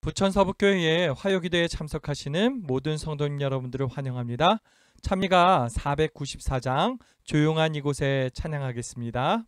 부천 서북교회의 화요기도에 참석하시는 모든 성도님 여러분들을 환영합니다. 찬미가 494장 조용한 이곳에 찬양하겠습니다.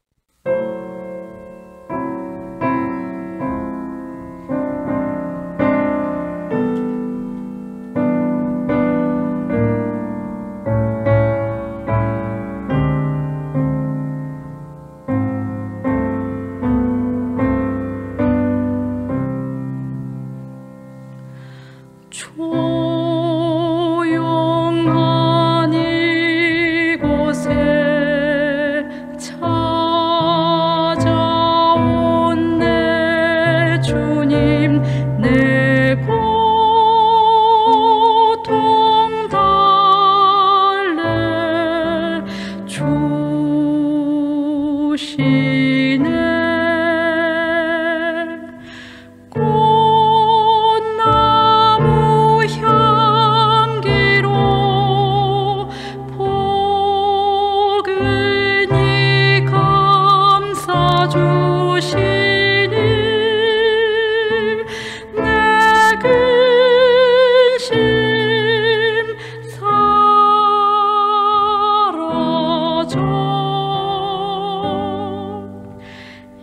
조용한 이곳에 찾아온 내 주님, 내 고통 달래 주시네.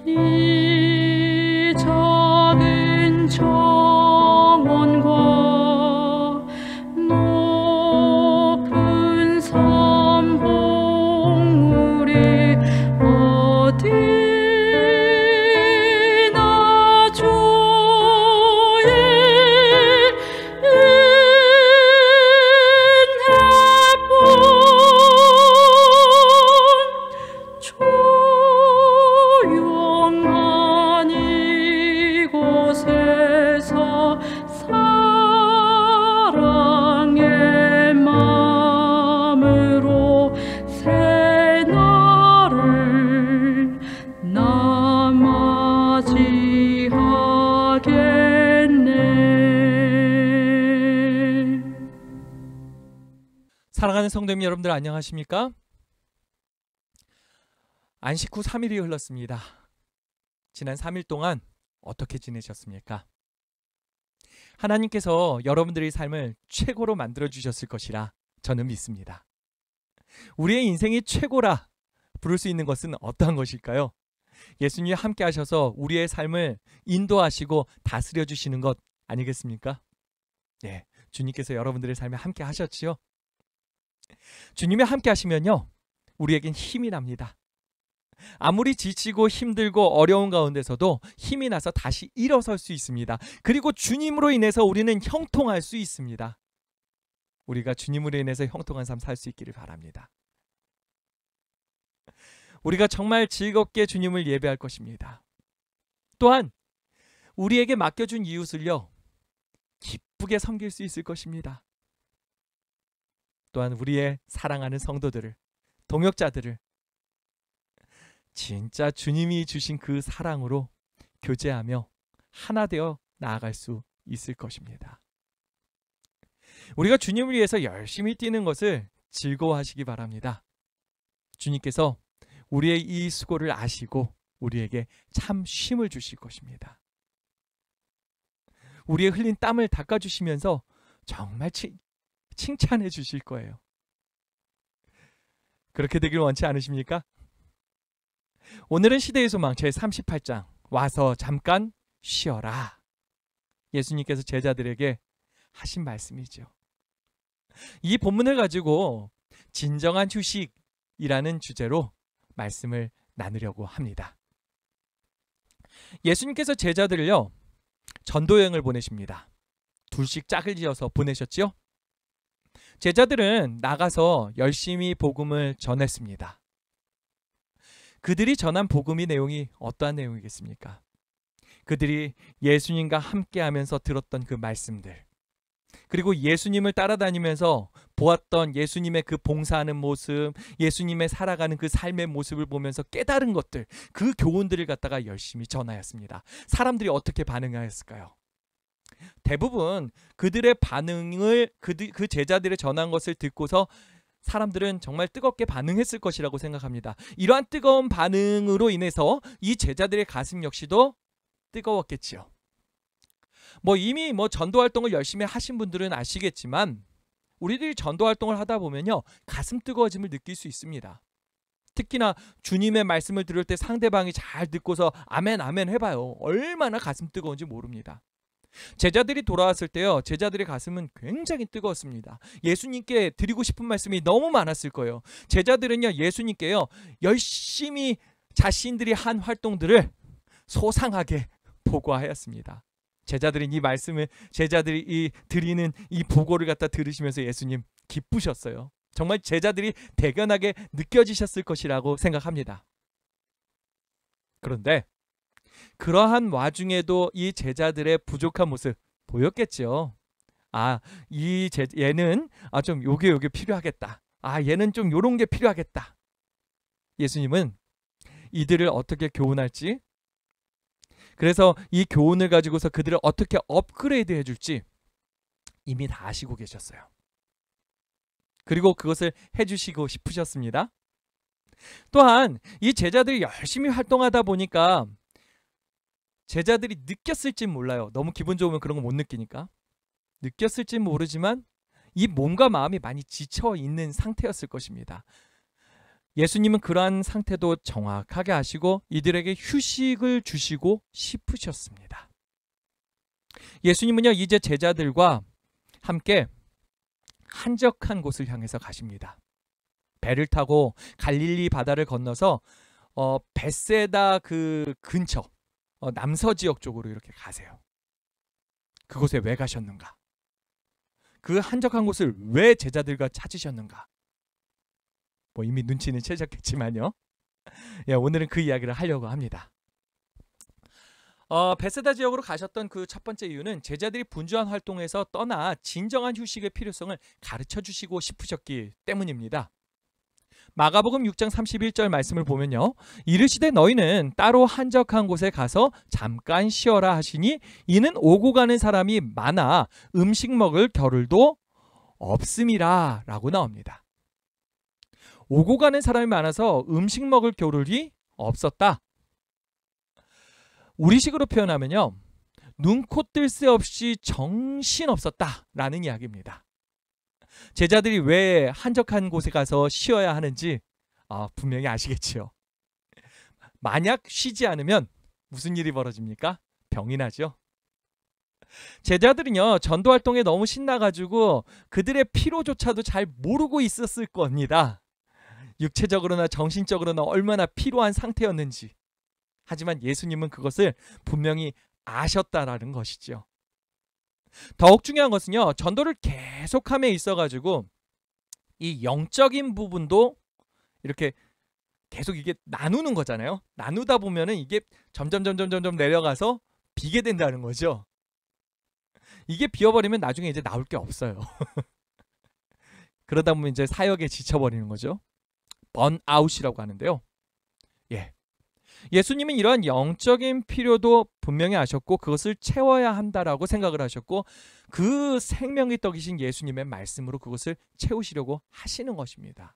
이 작은 정원과 높은 선봉우리 어디나 주의 조용한 이곳에서 사랑의 마음으로 새 날을 나 맞이하겠네. 사랑하는 성도님 여러분들 안녕하십니까? 안식 후 3일이 흘렀습니다. 지난 3일 동안 어떻게 지내셨습니까? 하나님께서 여러분들의 삶을 최고로 만들어주셨을 것이라 저는 믿습니다. 우리의 인생이 최고라 부를 수 있는 것은 어떠한 것일까요? 예수님이 함께 하셔서 우리의 삶을 인도하시고 다스려 주시는 것 아니겠습니까? 네, 주님께서 여러분들의 삶에 함께 하셨지요. 주님이 함께 하시면요, 우리에겐 힘이 납니다. 아무리 지치고 힘들고 어려운 가운데서도 힘이 나서 다시 일어설 수 있습니다. 그리고 주님으로 인해서 우리는 형통할 수 있습니다. 우리가 주님으로 인해서 형통한 삶 살 수 있기를 바랍니다. 우리가 정말 즐겁게 주님을 예배할 것입니다. 또한 우리에게 맡겨준 이웃을요, 기쁘게 섬길 수 있을 것입니다. 또한 우리의 사랑하는 성도들을, 동역자들을 진짜 주님이 주신 그 사랑으로 교제하며 하나 되어 나아갈 수 있을 것입니다. 우리가 주님을 위해서 열심히 뛰는 것을 즐거워하시기 바랍니다. 주님께서 우리의 이 수고를 아시고 우리에게 참 쉼을 주실 것입니다. 우리의 흘린 땀을 닦아주시면서 정말 칭찬해 주실 거예요. 그렇게 되길 원치 않으십니까? 오늘은 시대의 소망 제38장 와서 잠깐 쉬어라. 예수님께서 제자들에게 하신 말씀이죠. 이 본문을 가지고 진정한 휴식이라는 주제로 말씀을 나누려고 합니다. 예수님께서 제자들을요, 전도여행을 보내십니다. 둘씩 짝을 지어서 보내셨죠? 제자들은 나가서 열심히 복음을 전했습니다. 그들이 전한 복음의 내용이 어떠한 내용이겠습니까? 그들이 예수님과 함께하면서 들었던 그 말씀들, 그리고 예수님을 따라다니면서 보았던 예수님의 그 봉사하는 모습, 예수님의 살아가는 그 삶의 모습을 보면서 깨달은 것들, 그 교훈들을 갖다가 열심히 전하였습니다. 사람들이 어떻게 반응하였을까요? 대부분 그들의 반응을 그 제자들의 전한 것을 듣고서 사람들은 정말 뜨겁게 반응했을 것이라고 생각합니다. 이러한 뜨거운 반응으로 인해서 이 제자들의 가슴 역시도 뜨거웠겠지요. 이미 전도 활동을 열심히 하신 분들은 아시겠지만 우리들이 전도 활동을 하다 보면요, 가슴 뜨거워짐을 느낄 수 있습니다. 특히나 주님의 말씀을 들을 때 상대방이 잘 듣고서 아멘 아멘 해봐요. 얼마나 가슴 뜨거운지 모릅니다. 제자들이 돌아왔을 때요, 제자들의 가슴은 굉장히 뜨거웠습니다. 예수님께 드리고 싶은 말씀이 너무 많았을 거예요. 제자들은요, 예수님께요, 열심히 자신들이 한 활동들을 소상하게 보고하였습니다. 제자들은 이 말씀을, 제자들이 드리는 이 보고를 갖다 들으시면서 예수님 기쁘셨어요. 정말 제자들이 대견하게 느껴지셨을 것이라고 생각합니다. 그런데 그러한 와중에도 이 제자들의 부족한 모습 보였겠죠. 얘는 좀 요게 필요하겠다. 얘는 좀 요런 게 필요하겠다. 예수님은 이들을 어떻게 교훈할지, 그래서 이 교훈을 가지고서 그들을 어떻게 업그레이드 해줄지 이미 다 아시고 계셨어요. 그리고 그것을 해주시고 싶으셨습니다. 또한 이 제자들이 열심히 활동하다 보니까 제자들이 느꼈을지 몰라요. 너무 기분 좋으면 그런 거 못 느끼니까. 느꼈을지 모르지만 이 몸과 마음이 많이 지쳐 있는 상태였을 것입니다. 예수님은 그러한 상태도 정확하게 아시고 이들에게 휴식을 주시고 싶으셨습니다. 예수님은요, 이제 제자들과 함께 한적한 곳을 향해서 가십니다. 배를 타고 갈릴리 바다를 건너서 벳세다 그 근처 남서 지역 쪽으로 이렇게 가세요. 그곳에 왜 가셨는가? 그 한적한 곳을 왜 제자들과 찾으셨는가? 이미 눈치는 채셨겠지만요. 오늘은 그 이야기를 하려고 합니다. 벳세다 지역으로 가셨던 그 첫 번째 이유는 제자들이 분주한 활동에서 떠나 진정한 휴식의 필요성을 가르쳐 주시고 싶으셨기 때문입니다. 마가복음 6장 31절 말씀을 보면요, 이르시되 너희는 따로 한적한 곳에 가서 잠깐 쉬어라 하시니 이는 오고 가는 사람이 많아 음식 먹을 겨를도 없음이라 라고 나옵니다. 오고 가는 사람이 많아서 음식 먹을 겨를이 없었다. 우리식으로 표현하면요, 눈코 뜰 새 없이 정신없었다라는 이야기입니다. 제자들이 왜 한적한 곳에 가서 쉬어야 하는지 분명히 아시겠지요. 만약 쉬지 않으면 무슨 일이 벌어집니까? 병이 나죠. 제자들은요, 전도활동에 너무 신나가지고 그들의 피로조차도 잘 모르고 있었을 겁니다. 육체적으로나 정신적으로나 얼마나 피로한 상태였는지. 하지만 예수님은 그것을 분명히 아셨다라는 것이죠. 더욱 중요한 것은요, 전도를 계속함에 있어가지고 이 영적인 부분도 이렇게 계속 이게 나누는 거잖아요. 나누다 보면은 이게 점점 내려가서 비게 된다는 거죠. 이게 비어버리면 나중에 이제 나올 게 없어요. 그러다 보면 이제 사역에 지쳐버리는 거죠. 번아웃이라고 하는데요. 예수님은 이러한 영적인 필요도 분명히 아셨고 그것을 채워야 한다라고 생각을 하셨고 그 생명의 떡이신 예수님의 말씀으로 그것을 채우시려고 하시는 것입니다.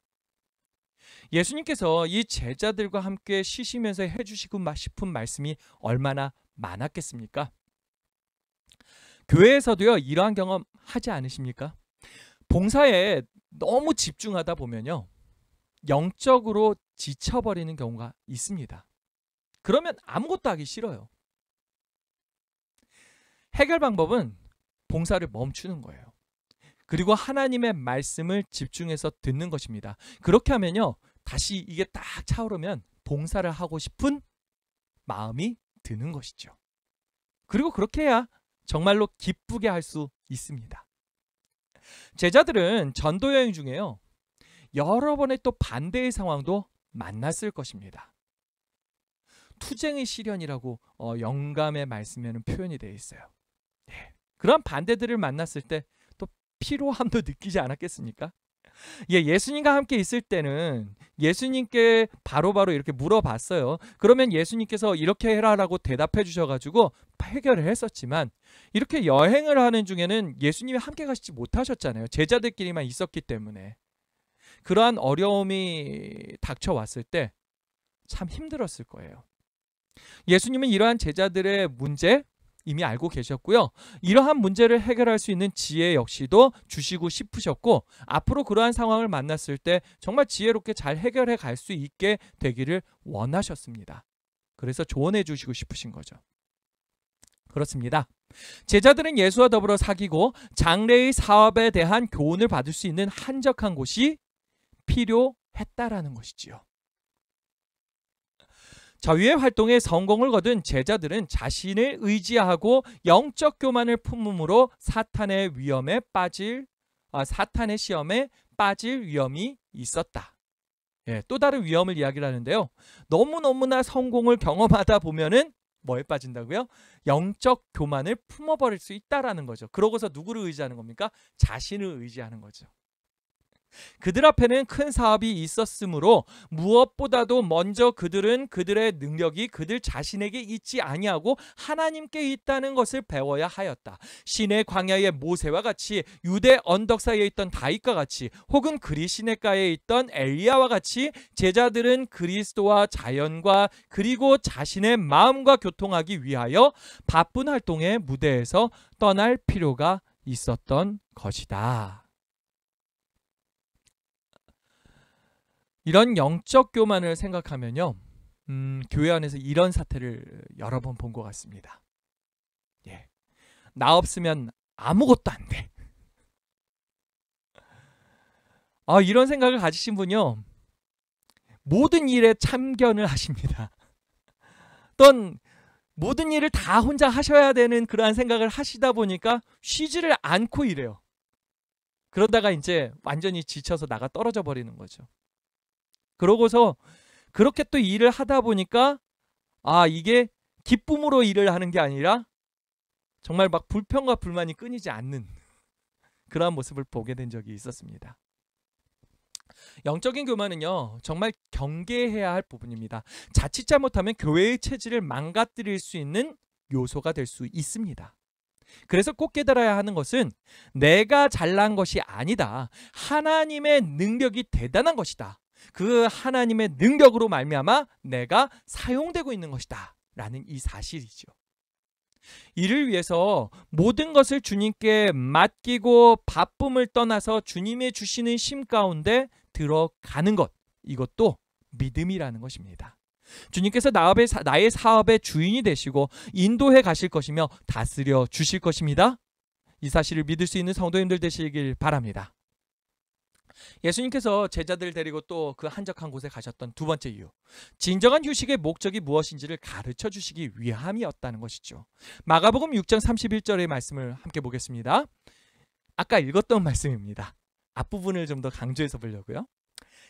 예수님께서 이 제자들과 함께 쉬시면서 해주시고 싶은 말씀이 얼마나 많았겠습니까? 교회에서도요, 이러한 경험 하지 않으십니까? 봉사에 너무 집중하다 보면요, 영적으로 지쳐버리는 경우가 있습니다. 그러면 아무것도 하기 싫어요. 해결 방법은 봉사를 멈추는 거예요. 그리고 하나님의 말씀을 집중해서 듣는 것입니다. 그렇게 하면요, 다시 이게 딱 차오르면 봉사를 하고 싶은 마음이 드는 것이죠. 그리고 그렇게 해야 정말로 기쁘게 할 수 있습니다. 제자들은 전도여행 중에요, 여러 번의 또 반대의 상황도 만났을 것입니다. 투쟁의 시련이라고 영감의 말씀에는 표현이 되어 있어요. 그런 반대들을 만났을 때 또 피로함도 느끼지 않았겠습니까? 예수님과 함께 있을 때는 예수님께 바로바로 이렇게 물어봤어요. 그러면 예수님께서 이렇게 해라라고 대답해 주셔가지고 해결을 했었지만 이렇게 여행을 하는 중에는 예수님이 함께 가시지 못하셨잖아요. 제자들끼리만 있었기 때문에. 그러한 어려움이 닥쳐왔을 때 참 힘들었을 거예요. 예수님은 이러한 제자들의 문제, 이미 알고 계셨고요. 이러한 문제를 해결할 수 있는 지혜 역시도 주시고 싶으셨고 앞으로 그러한 상황을 만났을 때 정말 지혜롭게 잘 해결해 갈 수 있게 되기를 원하셨습니다. 그래서 조언해 주시고 싶으신 거죠. 그렇습니다. 제자들은 예수와 더불어 사귀고 장래의 사업에 대한 교훈을 받을 수 있는 한적한 곳이 필요했다라는 것이지요. 자유의 활동에 성공을 거둔 제자들은 자신을 의지하고 영적 교만을 품음으로 사탄의 시험에 빠질 위험이 있었다. 또 다른 위험을 이야기를 하는데요. 너무너무나 성공을 경험하다 보면은 뭐에 빠진다고요? 영적 교만을 품어버릴 수 있다라는 거죠. 그러고서 누구를 의지하는 겁니까? 자신을 의지하는 거죠. 그들 앞에는 큰 사업이 있었으므로 무엇보다도 먼저 그들은 그들의 능력이 그들 자신에게 있지 아니하고 하나님께 있다는 것을 배워야 하였다. 시내 광야의 모세와 같이 유대 언덕 사이에 있던 다윗과 같이 혹은 그리시네가에 있던 엘리야와 같이 제자들은 그리스도와 자연과 그리고 자신의 마음과 교통하기 위하여 바쁜 활동의 무대에서 떠날 필요가 있었던 것이다. 이런 영적 교만을 생각하면요, 교회 안에서 이런 사태를 여러 번 본 것 같습니다. 나 없으면 아무것도 안 돼. 이런 생각을 가지신 분요, 모든 일에 참견을 하십니다. 어떤 모든 일을 다 혼자 하셔야 되는 그러한 생각을 하시다 보니까 쉬지를 않고 일해요. 그러다가 이제 완전히 지쳐서 나가 떨어져 버리는 거죠. 그러고서 그렇게 또 일을 하다 보니까 이게 기쁨으로 일을 하는 게 아니라 정말 막 불평과 불만이 끊이지 않는 그러한 모습을 보게 된 적이 있었습니다. 영적인 교만은요, 정말 경계해야 할 부분입니다. 자칫 잘못하면 교회의 체질을 망가뜨릴 수 있는 요소가 될 수 있습니다. 그래서 꼭 깨달아야 하는 것은 내가 잘난 것이 아니다. 하나님의 능력이 대단한 것이다. 그 하나님의 능력으로 말미암아 내가 사용되고 있는 것이다 라는 이 사실이죠. 이를 위해서 모든 것을 주님께 맡기고 바쁨을 떠나서 주님의 주시는 심 가운데 들어가는 것, 이것도 믿음이라는 것입니다. 주님께서 나의 사업의 주인이 되시고 인도해 가실 것이며 다스려 주실 것입니다. 이 사실을 믿을 수 있는 성도님들 되시길 바랍니다. 예수님께서 제자들 데리고 또 그 한적한 곳에 가셨던 두 번째 이유, 진정한 휴식의 목적이 무엇인지를 가르쳐 주시기 위함이었다는 것이죠. 마가복음 6장 31절의 말씀을 함께 보겠습니다. 아까 읽었던 말씀입니다. 앞부분을 좀 더 강조해서 보려고요.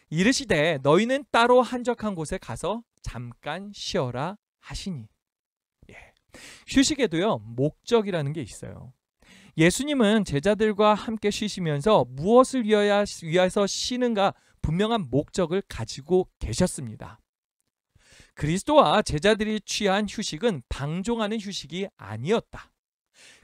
이르시되 너희는 따로 한적한 곳에 가서 잠깐 쉬어라 하시니. 휴식에도요, 목적이라는 게 있어요. 예수님은 제자들과 함께 쉬시면서 무엇을 위해서 쉬는가 분명한 목적을 가지고 계셨습니다. 그리스도와 제자들이 취한 휴식은 방종하는 휴식이 아니었다.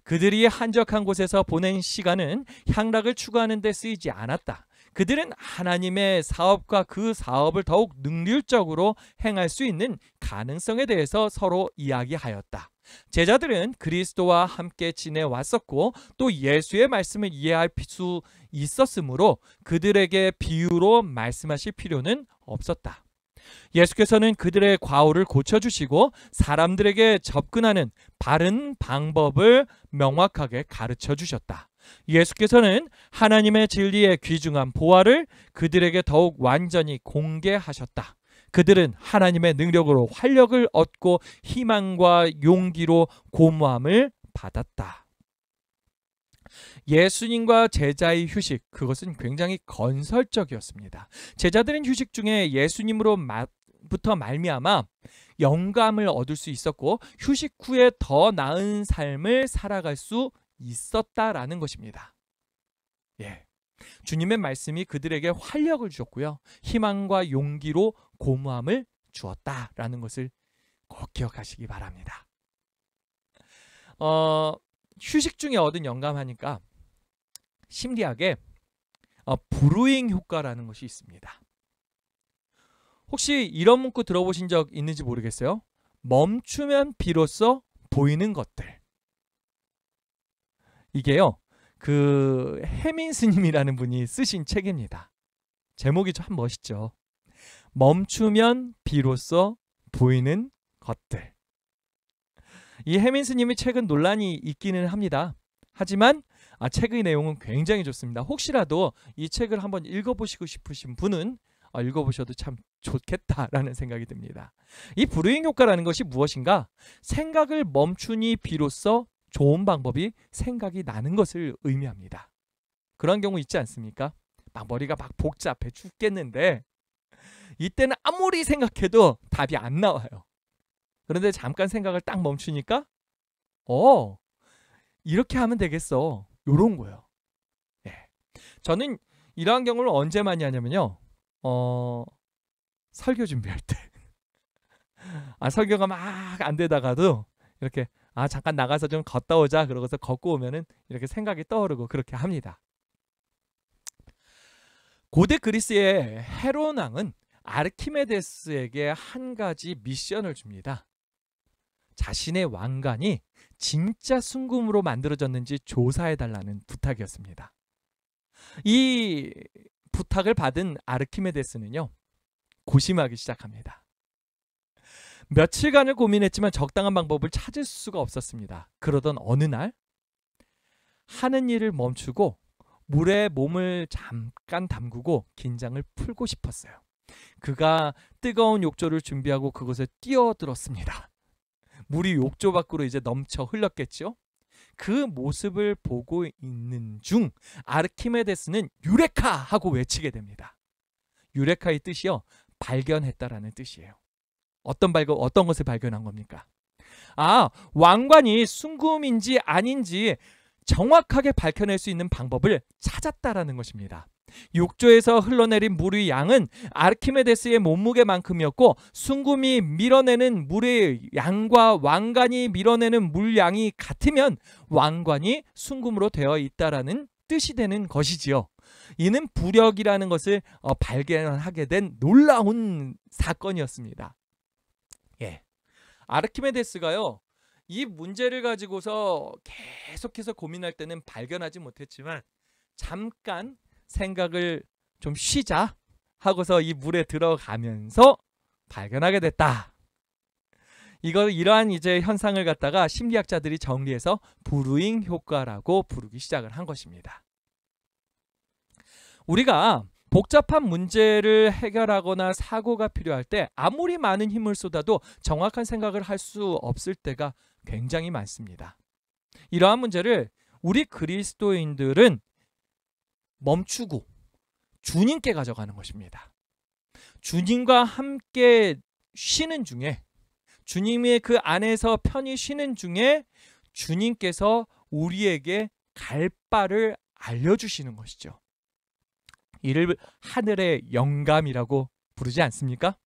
그들이 한적한 곳에서 보낸 시간은 향락을 추구하는 데 쓰이지 않았다. 그들은 하나님의 사업과 그 사업을 더욱 능률적으로 행할 수 있는 가능성에 대해서 서로 이야기하였다. 제자들은 그리스도와 함께 지내왔었고 또 예수의 말씀을 이해할 수 있었으므로 그들에게 비유로 말씀하실 필요는 없었다. 예수께서는 그들의 과오를 고쳐주시고 사람들에게 접근하는 바른 방법을 명확하게 가르쳐 주셨다. 예수께서는 하나님의 진리의 귀중한 보화를 그들에게 더욱 완전히 공개하셨다. 그들은 하나님의 능력으로 활력을 얻고 희망과 용기로 고무함을 받았다. 예수님과 제자의 휴식, 그것은 굉장히 건설적이었습니다. 제자들은 휴식 중에 예수님으로부터 말미암아 영감을 얻을 수 있었고 휴식 후에 더 나은 삶을 살아갈 수 있었다라는 것입니다. 주님의 말씀이 그들에게 활력을 주었고요, 희망과 용기로 고무함을 주었다라는 것을 꼭 기억하시기 바랍니다. 휴식 중에 얻은 영감하니까 심리학에 브루잉 효과라는 것이 있습니다. 혹시 이런 문구 들어보신 적 있는지 모르겠어요. 멈추면 비로소 보이는 것들. 이게요, 그 해민 스님이라는 분이 쓰신 책입니다. 제목이 참 멋있죠. 멈추면 비로소 보이는 것들. 이 해민 스님의 책은 논란이 있기는 합니다. 하지만 책의 내용은 굉장히 좋습니다. 혹시라도 이 책을 한번 읽어보시고 싶으신 분은 읽어보셔도 참 좋겠다라는 생각이 듭니다. 이 브루잉 효과라는 것이 무엇인가? 생각을 멈추니 비로소 좋은 방법이 생각이 나는 것을 의미합니다. 그런 경우 있지 않습니까? 막 머리가 막 복잡해 죽겠는데 이때는 아무리 생각해도 답이 안 나와요. 그런데 잠깐 생각을 딱 멈추니까 이렇게 하면 되겠어. 요런 거예요. 예. 저는 이러한 경우를 언제 많이 하냐면요. 설교 준비할 때. 설교가 막 안 되다가도 이렇게 잠깐 나가서 좀 걷다 오자 그러고서 걷고 오면은 이렇게 생각이 떠오르고 그렇게 합니다. 고대 그리스의 헤론 왕은 아르키메데스에게 한 가지 미션을 줍니다. 자신의 왕관이 진짜 순금으로 만들어졌는지 조사해달라는 부탁이었습니다. 이 부탁을 받은 아르키메데스는요, 고심하기 시작합니다. 며칠간을 고민했지만 적당한 방법을 찾을 수가 없었습니다. 그러던 어느 날 하는 일을 멈추고 물에 몸을 잠깐 담그고 긴장을 풀고 싶었어요. 그가 뜨거운 욕조를 준비하고 그곳에 뛰어들었습니다. 물이 욕조 밖으로 이제 넘쳐 흘렀겠죠. 그 모습을 보고 있는 중 아르키메데스는 유레카 하고 외치게 됩니다. 유레카의 뜻이요, 발견했다라는 뜻이에요. 어떤 것을 발견한 겁니까? 왕관이 순금인지 아닌지 정확하게 밝혀낼 수 있는 방법을 찾았다라는 것입니다. 욕조에서 흘러내린 물의 양은 아르키메데스의 몸무게만큼이었고 순금이 밀어내는 물의 양과 왕관이 밀어내는 물량이 같으면 왕관이 순금으로 되어 있다라는 뜻이 되는 것이지요. 이는 부력이라는 것을 발견하게 된 놀라운 사건이었습니다. 예. 아르키메데스가요, 이 문제를 가지고서 계속해서 고민할 때는 발견하지 못했지만 잠깐 생각을 좀 쉬자 하고서 이 물에 들어가면서 발견하게 됐다. 이러한 이제 현상을 갖다가 심리학자들이 정리해서 브루잉 효과라고 부르기 시작을 한 것입니다. 우리가 복잡한 문제를 해결하거나 사고가 필요할 때 아무리 많은 힘을 쏟아도 정확한 생각을 할 수 없을 때가 굉장히 많습니다. 이러한 문제를 우리 그리스도인들은 멈추고 주님께 가져가는 것입니다. 주님과 함께 쉬는 중에, 주님의 그 안에서 편히 쉬는 중에 주님께서 우리에게 갈 바를 알려주시는 것이죠. 이를 하늘의 영감이라고 부르지 않습니까?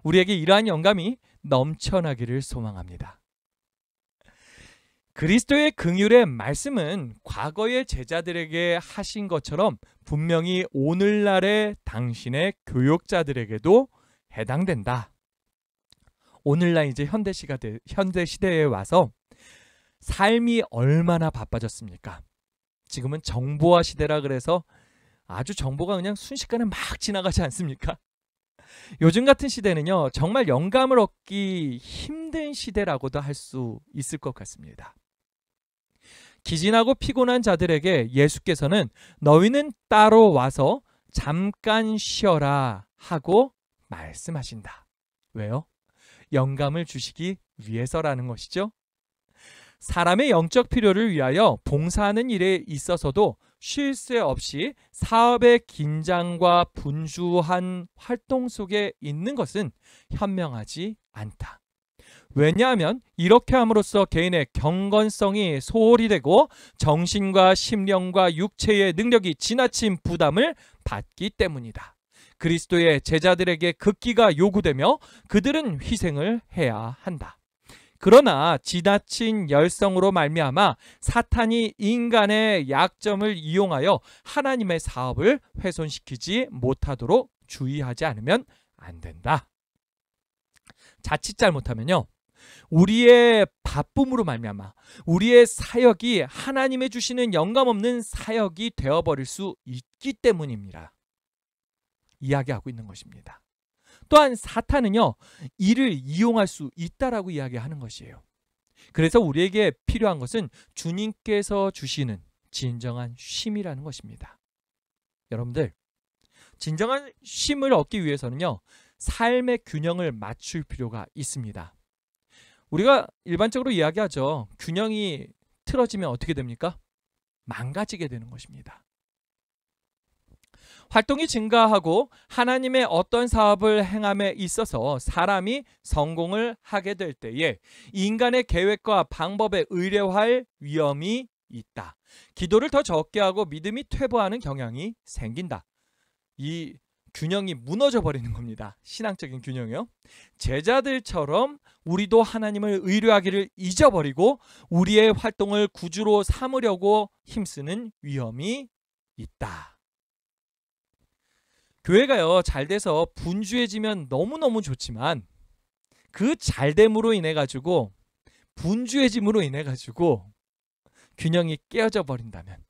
우리에게 이러한 영감이 넘쳐나기를 소망합니다. 그리스도의 긍휼의 말씀은 과거의 제자들에게 하신 것처럼 분명히 오늘날의 당신의 교역자들에게도 해당된다. 오늘날 이제 현대 시대에 와서 삶이 얼마나 바빠졌습니까? 지금은 정보화 시대라 그래서 아주 정보가 그냥 순식간에 막 지나가지 않습니까? 요즘 같은 시대는요, 정말 영감을 얻기 힘든 시대라고도 할 수 있을 것 같습니다. 기진하고 피곤한 자들에게 예수께서는 너희는 따로 와서 잠깐 쉬어라 하고 말씀하신다. 왜요? 영감을 주시기 위해서라는 것이죠. 사람의 영적 필요를 위하여 봉사하는 일에 있어서도 쉴 새 없이 사업의 긴장과 분주한 활동 속에 있는 것은 현명하지 않다. 왜냐하면 이렇게 함으로써 개인의 경건성이 소홀히 되고 정신과 심령과 육체의 능력이 지나친 부담을 받기 때문이다. 그리스도의 제자들에게 극기가 요구되며 그들은 희생을 해야 한다. 그러나 지나친 열성으로 말미암아 사탄이 인간의 약점을 이용하여 하나님의 사업을 훼손시키지 못하도록 주의하지 않으면 안 된다. 자칫 잘못하면요, 우리의 바쁨으로 말미암아 우리의 사역이 하나님의 주시는 영감 없는 사역이 되어버릴 수 있기 때문입니다. 이야기하고 있는 것입니다. 또한 사탄은요, 이를 이용할 수 있다라고 이야기하는 것이에요. 그래서 우리에게 필요한 것은 주님께서 주시는 진정한 쉼이라는 것입니다. 여러분들, 진정한 쉼을 얻기 위해서는요, 삶의 균형을 맞출 필요가 있습니다. 우리가 일반적으로 이야기하죠. 균형이 틀어지면 어떻게 됩니까? 망가지게 되는 것입니다. 활동이 증가하고 하나님의 어떤 사업을 행함에 있어서 사람이 성공을 하게 될 때에 인간의 계획과 방법에 의뢰할 위험이 있다. 기도를 더 적게 하고 믿음이 퇴보하는 경향이 생긴다. 이 균형이 무너져 버리는 겁니다. 신앙적인 균형이요. 제자들처럼 우리도 하나님을 의뢰하기를 잊어버리고 우리의 활동을 구주로 삼으려고 힘쓰는 위험이 있다. 교회가요, 잘 돼서 분주해지면 너무너무 좋지만 그 잘됨으로 인해 가지고 분주해짐으로 인해 가지고 균형이 깨어져 버린다면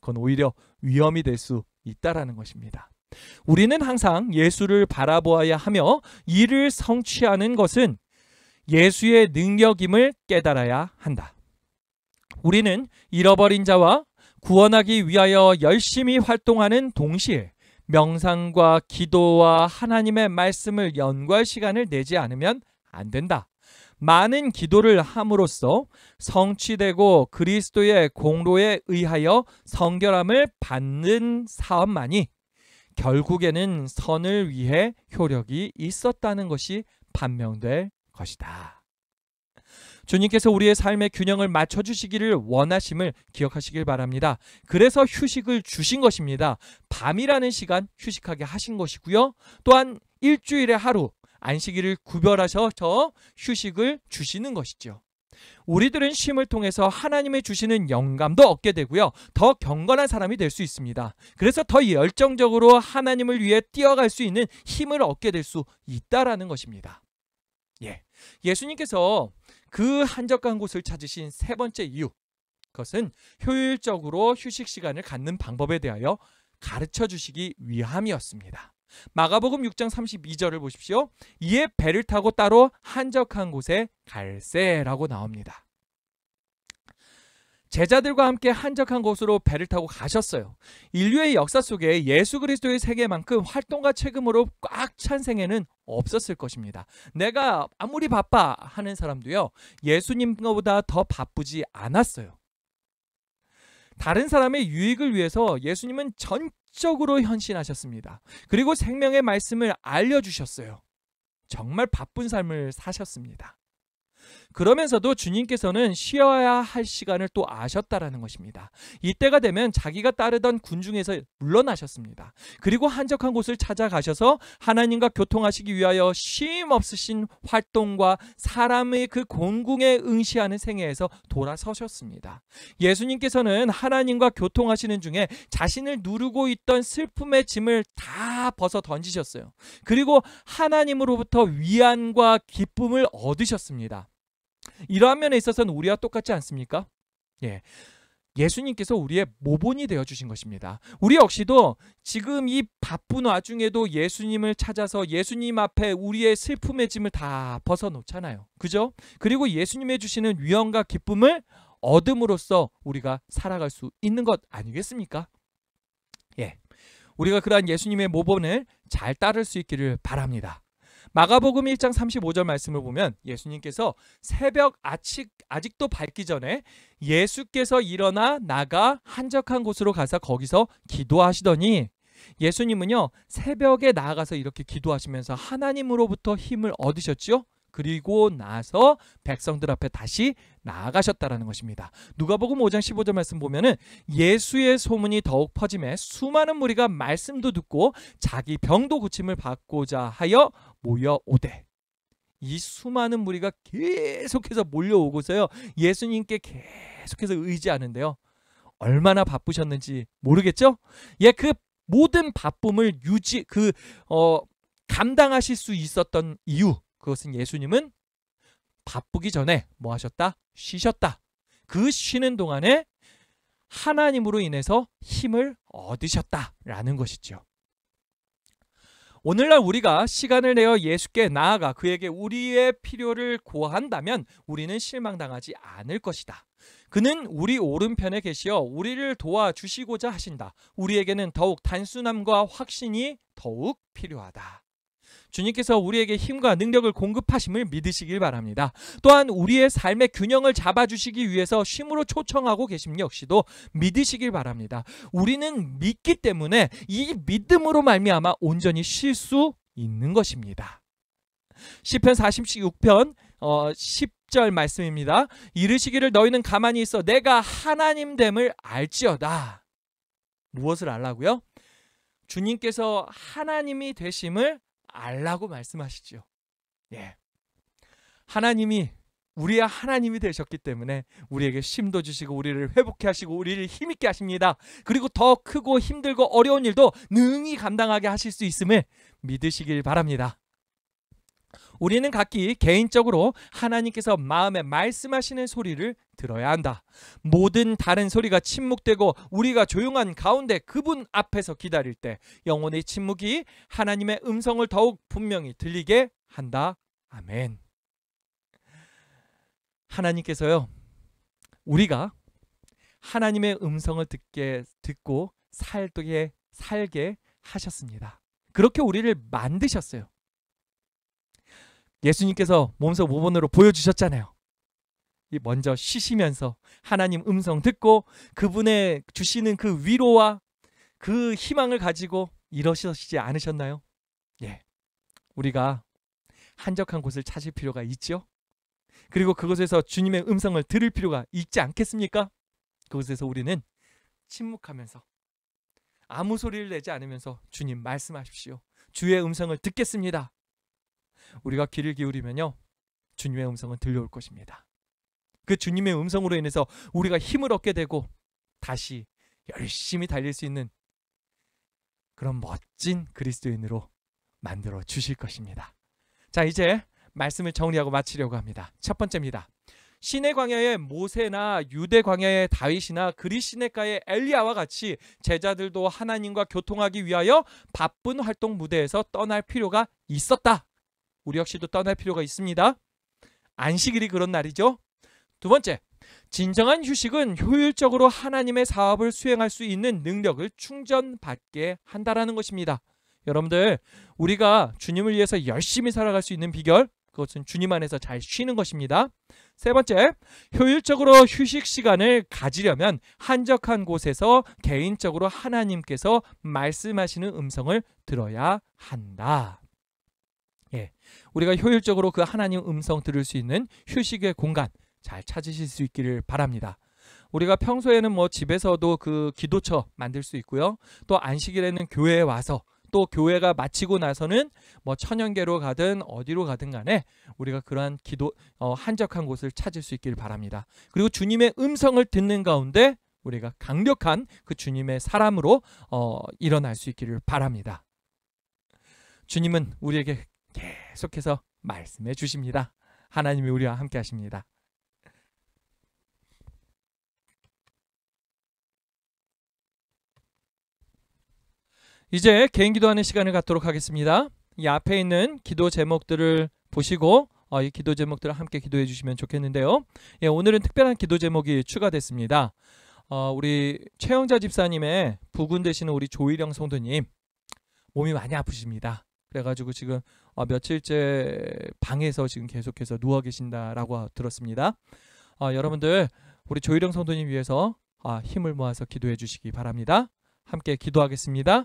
그건 오히려 위험이 될 수 있다라는 것입니다. 우리는 항상 예수를 바라보아야 하며 이를 성취하는 것은 예수의 능력임을 깨달아야 한다. 우리는 잃어버린 자와 구원하기 위하여 열심히 활동하는 동시에 명상과 기도와 하나님의 말씀을 연구할 시간을 내지 않으면 안 된다. 많은 기도를 함으로써 성취되고 그리스도의 공로에 의하여 성결함을 받는 사업만이 결국에는 선을 위해 효력이 있었다는 것이 판명될 것이다. 주님께서 우리의 삶의 균형을 맞춰주시기를 원하심을 기억하시길 바랍니다. 그래서 휴식을 주신 것입니다. 밤이라는 시간 휴식하게 하신 것이고요. 또한 일주일에 하루 안식일을 구별하셔서 휴식을 주시는 것이죠. 우리들은 쉼을 통해서 하나님의 주시는 영감도 얻게 되고요. 더 경건한 사람이 될 수 있습니다. 그래서 더 열정적으로 하나님을 위해 뛰어갈 수 있는 힘을 얻게 될 수 있다라는 것입니다. 예수님께서 그 한적한 곳을 찾으신 세 번째 이유, 그것은 효율적으로 휴식 시간을 갖는 방법에 대하여 가르쳐 주시기 위함이었습니다. 마가복음 6장 32절을 보십시오. 이에 배를 타고 따로 한적한 곳에 갈새라고 나옵니다. 제자들과 함께 한적한 곳으로 배를 타고 가셨어요. 인류의 역사 속에 예수 그리스도의 세계만큼 활동과 책임으로 꽉 찬 생애는 없었을 것입니다. 내가 아무리 바빠 하는 사람도요, 예수님보다 더 바쁘지 않았어요. 다른 사람의 유익을 위해서 예수님은 전적으로 헌신하셨습니다. 그리고 생명의 말씀을 알려주셨어요. 정말 바쁜 삶을 사셨습니다. 그러면서도 주님께서는 쉬어야 할 시간을 또 아셨다라는 것입니다. 이때가 되면 자기가 따르던 군중에서 물러나셨습니다. 그리고 한적한 곳을 찾아가셔서 하나님과 교통하시기 위하여 쉼 없으신 활동과 사람의 그 공궁에 응시하는 생애에서 돌아서셨습니다. 예수님께서는 하나님과 교통하시는 중에 자신을 누르고 있던 슬픔의 짐을 다 벗어 던지셨어요. 그리고 하나님으로부터 위안과 기쁨을 얻으셨습니다. 이러한 면에 있어서는 우리와 똑같지 않습니까? 예수님께서 우리의 모본이 되어주신 것입니다. 우리 역시도 지금 이 바쁜 와중에도 예수님을 찾아서 예수님 앞에 우리의 슬픔의 짐을 다 벗어놓잖아요. 그죠? 그리고 예수님의 주시는 위안과 기쁨을 얻음으로써 우리가 살아갈 수 있는 것 아니겠습니까? 우리가 그러한 예수님의 모본을 잘 따를 수 있기를 바랍니다. 마가복음 1장 35절 말씀을 보면 예수님께서 새벽 아직도 밝기 전에 예수께서 일어나 나가 한적한 곳으로 가서 거기서 기도하시더니, 예수님은요 새벽에 나아가서 이렇게 기도하시면서 하나님으로부터 힘을 얻으셨죠. 그리고 나서 백성들 앞에 다시 나아가셨다라는 것입니다. 누가복음 5장 15절 말씀 보면은 예수의 소문이 더욱 퍼짐에 수많은 무리가 말씀도 듣고 자기 병도 고침을 받고자 하여 모여오되, 이 수많은 무리가 계속해서 몰려오고서요 예수님께 계속해서 의지하는데요, 얼마나 바쁘셨는지 모르겠죠? 그 모든 바쁨을 감당하실 수 있었던 이유, 그것은 예수님은 바쁘기 전에 뭐 하셨다? 쉬셨다. 그 쉬는 동안에 하나님으로 인해서 힘을 얻으셨다라는 것이죠. 오늘날 우리가 시간을 내어 예수께 나아가 그에게 우리의 필요를 고한다면 우리는 실망당하지 않을 것이다. 그는 우리 오른편에 계시어 우리를 도와주시고자 하신다. 우리에게는 더욱 단순함과 확신이 더욱 필요하다. 주님께서 우리에게 힘과 능력을 공급하심을 믿으시길 바랍니다. 또한 우리의 삶의 균형을 잡아주시기 위해서 쉼으로 초청하고 계심 역시도 믿으시길 바랍니다. 우리는 믿기 때문에 이 믿음으로 말미암아 온전히 쉴 수 있는 것입니다. 시편 46편 10절 말씀입니다. 이르시기를 너희는 가만히 있어 내가 하나님됨을 알지어다. 무엇을 알라고요? 주님께서 하나님이 되심을 알라고 말씀하시죠. 예. 하나님이 우리의 하나님이 되셨기 때문에 우리에게 쉼도 주시고 우리를 회복해 하시고 우리를 힘있게 하십니다. 그리고 더 크고 힘들고 어려운 일도 능히 감당하게 하실 수 있음을 믿으시길 바랍니다. 우리는 각기 개인적으로 하나님께서 마음에 말씀하시는 소리를 들어야 한다. 모든 다른 소리가 침묵되고 우리가 조용한 가운데 그분 앞에서 기다릴 때 영혼의 침묵이 하나님의 음성을 더욱 분명히 들리게 한다. 아멘. 하나님께서요, 우리가 하나님의 음성을 듣고 살게 하셨습니다. 그렇게 우리를 만드셨어요. 예수님께서 몸소 모본으로 보여주셨잖아요. 먼저 쉬시면서 하나님 음성 듣고 그분의 주시는 그 위로와 그 희망을 가지고 일어서시지 않으셨나요? 예, 우리가 한적한 곳을 찾을 필요가 있죠. 그리고 그곳에서 주님의 음성을 들을 필요가 있지 않겠습니까? 그곳에서 우리는 침묵하면서 아무 소리를 내지 않으면서 주님 말씀하십시오. 주의 음성을 듣겠습니다. 우리가 귀를 기울이면요, 주님의 음성은 들려올 것입니다. 그 주님의 음성으로 인해서 우리가 힘을 얻게 되고 다시 열심히 달릴 수 있는 그런 멋진 그리스도인으로 만들어 주실 것입니다. 자, 이제 말씀을 정리하고 마치려고 합니다. 첫 번째입니다. 시내 광야의 모세나 유대 광야의 다윗이나 그릿 시내가의 엘리야와 같이 제자들도 하나님과 교통하기 위하여 바쁜 활동 무대에서 떠날 필요가 있었다. 우리 역시도 떠날 필요가 있습니다. 안식일이 그런 날이죠. 두 번째, 진정한 휴식은 효율적으로 하나님의 사업을 수행할 수 있는 능력을 충전받게 한다라는 것입니다. 여러분들, 우리가 주님을 위해서 열심히 살아갈 수 있는 비결, 그것은 주님 안에서 잘 쉬는 것입니다. 세 번째, 효율적으로 휴식 시간을 가지려면 한적한 곳에서 개인적으로 하나님께서 말씀하시는 음성을 들어야 한다. 예, 우리가 효율적으로 그 하나님 음성 들을 수 있는 휴식의 공간 잘 찾으실 수 있기를 바랍니다. 우리가 평소에는 뭐 집에서도 그 기도처 만들 수 있고요. 또 안식일에는 교회에 와서 또 교회가 마치고 나서는 뭐 천연계로 가든 어디로 가든 간에 우리가 그러한 한적한 곳을 찾을 수 있기를 바랍니다. 그리고 주님의 음성을 듣는 가운데 우리가 강력한 그 주님의 사람으로 일어날 수 있기를 바랍니다. 주님은 우리에게 계속해서 말씀해 주십니다. 하나님이 우리와 함께 하십니다. 이제 개인 기도하는 시간을 갖도록 하겠습니다. 이 앞에 있는 기도 제목들을 보시고 이 기도 제목들을 함께 기도해 주시면 좋겠는데요. 예, 오늘은 특별한 기도 제목이 추가됐습니다. 우리 최영자 집사님의 부군 되시는 우리 조일영 성도님 몸이 많이 아프십니다. 그래가지고 지금 며칠째 방에서 지금 계속해서 누워 계신다라고 들었습니다. 여러분들 우리 조일영 성도님 위해서 힘을 모아서 기도해 주시기 바랍니다. 함께 기도하겠습니다.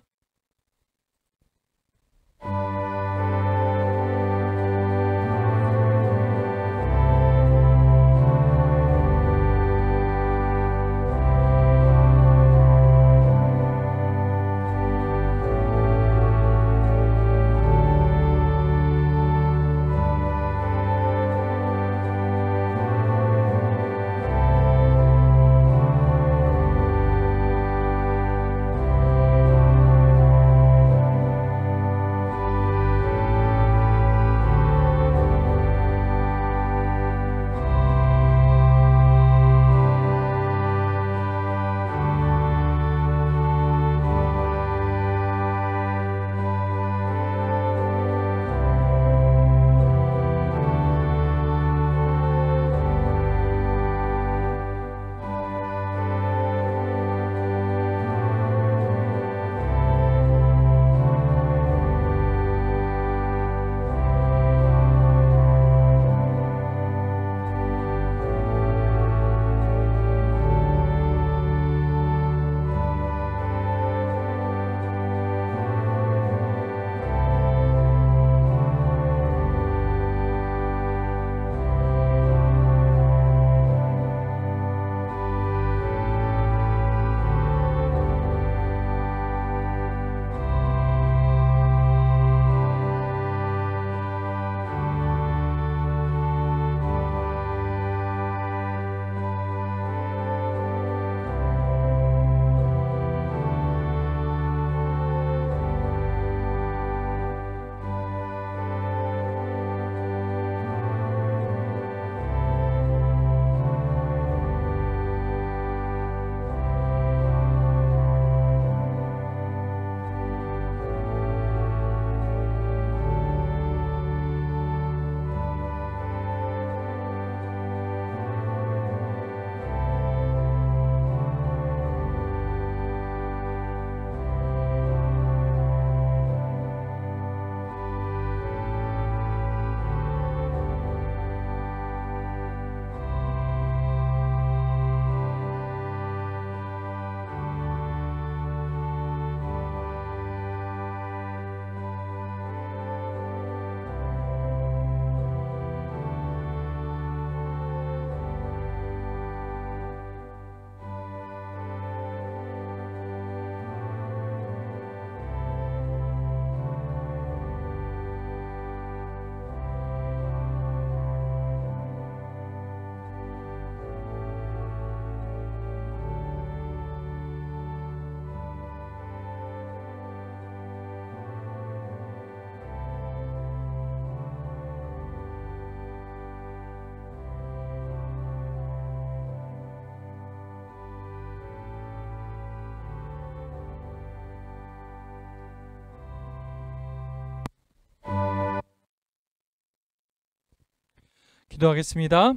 기도하겠습니다.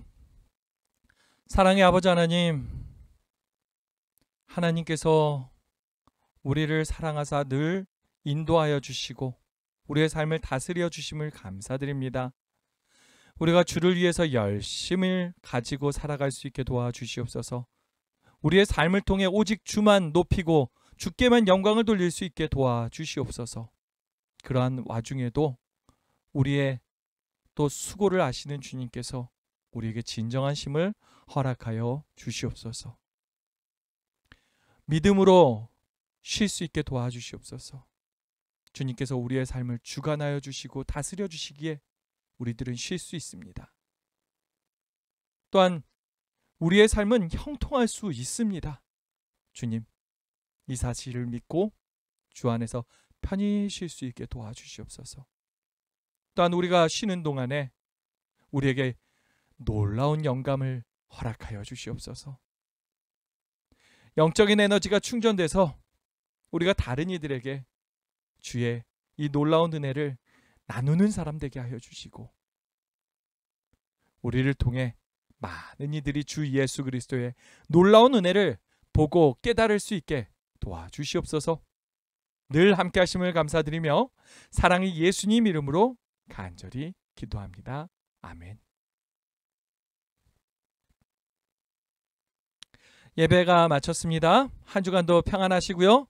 사랑의 아버지 하나님, 하나님께서 우리를 사랑하사 늘 인도하여 주시고 우리의 삶을 다스려 주심을 감사드립니다. 우리가 주를 위해서 열심을 가지고 살아갈 수 있게 도와주시옵소서. 우리의 삶을 통해 오직 주만 높이고 주께만 영광을 돌릴 수 있게 도와주시옵소서. 그러한 와중에도 우리의 또 수고를 아시는 주님께서 우리에게 진정한 쉼을 허락하여 주시옵소서. 믿음으로 쉴 수 있게 도와주시옵소서. 주님께서 우리의 삶을 주관하여 주시고 다스려 주시기에 우리들은 쉴 수 있습니다. 또한 우리의 삶은 형통할 수 있습니다. 주님, 이 사실을 믿고 주 안에서 편히 쉴 수 있게 도와주시옵소서. 또한 우리가 쉬는 동안에 우리에게 놀라운 영감을 허락하여 주시옵소서. 영적인 에너지가 충전돼서 우리가 다른 이들에게 주의 이 놀라운 은혜를 나누는 사람 되게 하여 주시고 우리를 통해 많은 이들이 주 예수 그리스도의 놀라운 은혜를 보고 깨달을 수 있게 도와주시옵소서. 늘 함께 하심을 감사드리며 사랑의 예수님 이름으로 간절히 기도합니다. 아멘. 예배가 마쳤습니다. 한 주간도 평안하시고요.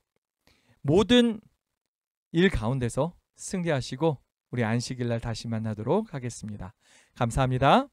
모든 일 가운데서 승리하시고 우리 안식일 날 다시 만나도록 하겠습니다. 감사합니다.